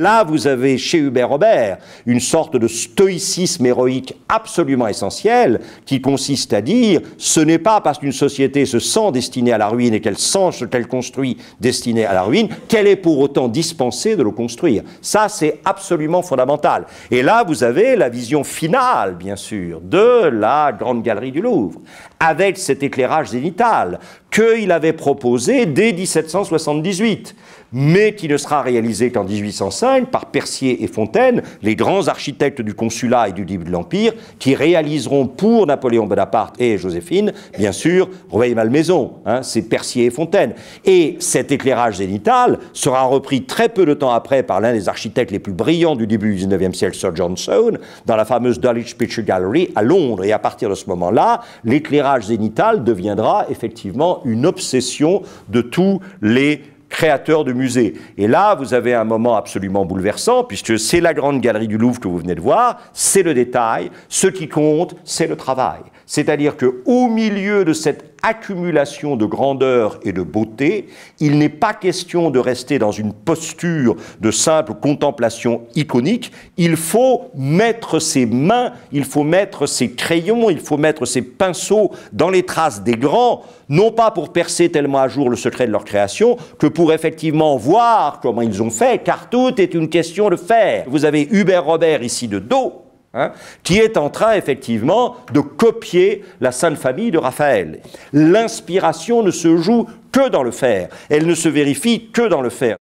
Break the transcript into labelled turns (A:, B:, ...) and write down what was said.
A: Là, vous avez chez Hubert Robert une sorte de stoïcisme héroïque absolument essentiel qui consiste à dire ce n'est pas parce qu'une société se sent destinée à la ruine et qu'elle sent ce qu'elle construit destiné à la ruine qu'elle est pour autant dispensée de le construire. Ça, c'est absolument fondamental. Et là, vous avez la vision finale, bien sûr, de la Grande Galerie du Louvre, avec cet éclairage zénital qu'il avait proposé dès 1778, mais qui ne sera réalisé qu'en 1805 par Percier et Fontaine, les grands architectes du consulat et du début de l'Empire, qui réaliseront pour Napoléon Bonaparte et Joséphine, bien sûr, Rueil-Malmaison, c'est Percier et Fontaine. Et cet éclairage zénital sera repris très peu de temps après par l'un des architectes les plus brillants du début du 19e siècle, Sir John Soane, dans la fameuse Dulwich Picture Gallery à Londres. Et à partir de ce moment-là, l'éclairage zénital deviendra effectivement une obsession de tous les créateurs de musées. Et là, vous avez un moment absolument bouleversant, puisque c'est la Grande Galerie du Louvre que vous venez de voir, c'est le détail, ce qui compte, c'est le travail. C'est-à-dire qu'au milieu de cette accumulation de grandeur et de beauté, il n'est pas question de rester dans une posture de simple contemplation iconique, il faut mettre ses mains, il faut mettre ses crayons, il faut mettre ses pinceaux dans les traces des grands, non pas pour percer tellement à jour le secret de leur création, que pour effectivement voir comment ils ont fait, car tout est une question de faire. Vous avez Hubert Robert ici de dos, qui est en train, effectivement, de copier la Sainte Famille de Raphaël. L'inspiration ne se joue que dans le faire, elle ne se vérifie que dans le faire.